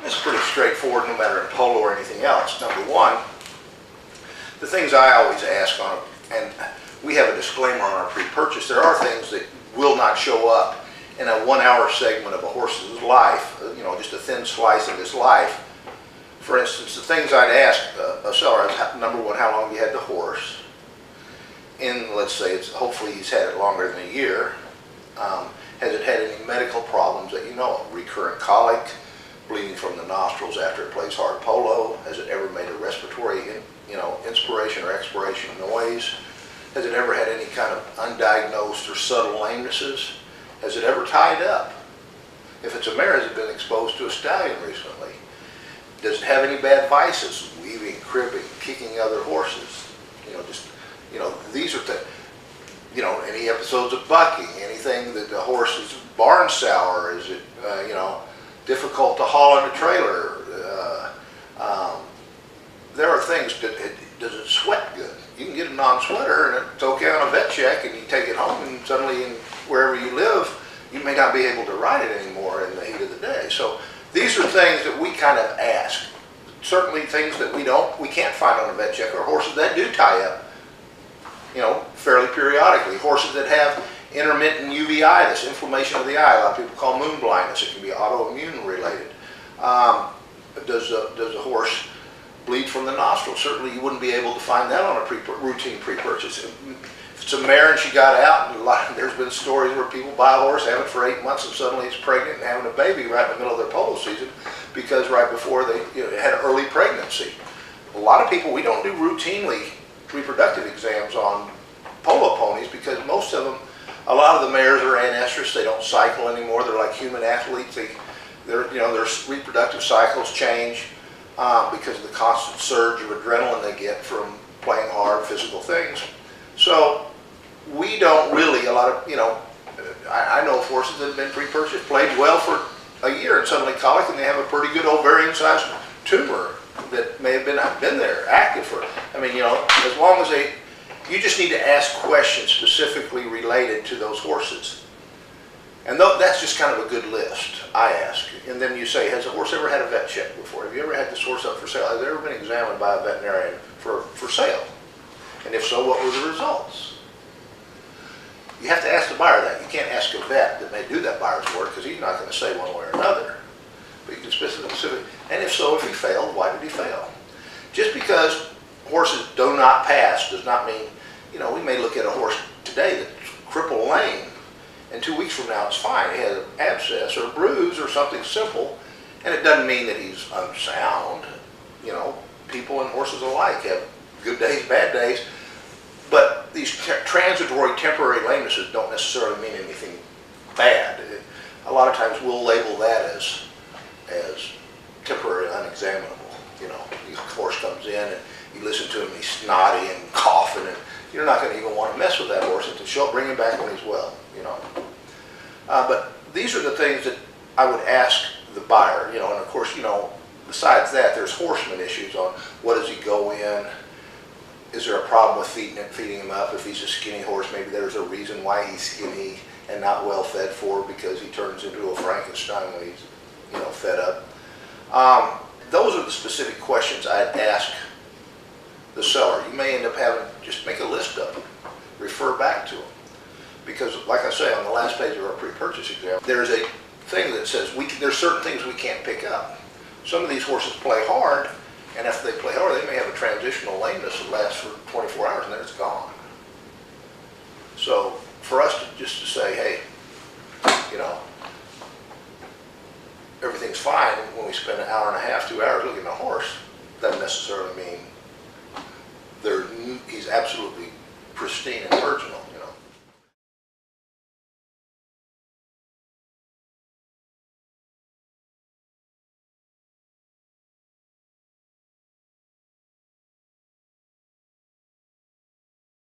It's pretty straightforward no matter in polo or anything else. Number one, the things I always ask on, and we have a disclaimer on our pre-purchase, there are things that will not show up in a 1 hour segment of a horse's life, you know, just a thin slice of his life. For instance, the things I'd ask a seller is, number one, how long have you had the horse? And let's say it's, hopefully he's had it longer than a year. Has it had any medical problems that you know of? Recurrent colic, bleeding from the nostrils after it plays hard polo? Has it ever made a respiratory, inspiration or expiration noise? Has it ever had any kind of undiagnosed or subtle lamenesses? Has it ever tied up? If it's a mare, has it been exposed to a stallion recently? Does it have any bad vices? Weaving, cribbing, kicking other horses? These are the, any episodes of bucking, anything that the horse is barn sour, is it, difficult to haul in a trailer? There are things does it sweat good? You can get a non-sweater and it's okay on a vet check, and you take it home, and suddenly wherever you live, you may not be able to ride it anymore in the heat of the day. So these are things that we kind of ask. Certainly things that we can't find on a vet check are horses that do tie up, fairly periodically. Horses that have intermittent uveitis, inflammation of the eye, a lot of people call moon blindness. It can be autoimmune related. Does a horse bleed from the nostril? Certainly you wouldn't be able to find that on a routine pre-purchase. If it's a mare and she got out, and there's been stories where people buy a horse, have it for 8 months, and suddenly it's pregnant and having a baby right in the middle of their polo season because right before they had an early pregnancy. A lot of people, we don't do routinely reproductive exams on polo ponies because most of them, a lot of the mares are anestrus. They don't cycle anymore. They're like human athletes. Their reproductive cycles change because of the constant surge of adrenaline they get from playing hard physical things. So we don't really, I know of horses that have been pre-purchased, played well for a year and suddenly colic, and they have a pretty good ovarian-sized tumor that may have been there, active for, as long as you just need to ask questions specifically related to those horses. And that's just kind of a good list, I ask. And then you say, has a horse ever had a vet check before? Have you ever had this horse up for sale? Has it ever been examined by a veterinarian for sale? And if so, what were the results? You have to ask the buyer that. You can't ask a vet that may do that buyer's work because he's not going to say one way or another. But you can specifically, and if so, if he failed, why did he fail? Just because horses do not pass does not mean, we may look at a horse today that's cripple lame, and 2 weeks from now it's fine. He has an abscess or a bruise or something simple, and it doesn't mean that he's unsound. People and horses alike have good days, bad days, but these transitory, temporary lamenesses don't necessarily mean anything bad. A lot of times we'll label that as temporary, unexaminable. The horse comes in and you listen to him, he's snotty and coughing, and you're not going to even want to mess with that horse until bring him back when he's well. But these are the things that I would ask the buyer. And of course, besides that, there's horseman issues on what does he go in. Is there a problem with feeding him up? If he's a skinny horse, maybe there's a reason why he's skinny and not well fed for, because he turns into a Frankenstein when he's fed up. Those are the specific questions I'd ask the seller. You may end up having just make a list of them, refer back to them, because like I say on the last page of our pre-purchase exam, there's a thing that says there's certain things we can't pick up. Some of these horses play hard, and after they play hard, they may have a transitional lameness that lasts for 24 hours and then it's gone. So for us to say, hey, everything's fine when we spend an hour and a half, 2 hours looking at a horse, doesn't necessarily mean he's absolutely pristine and virginal.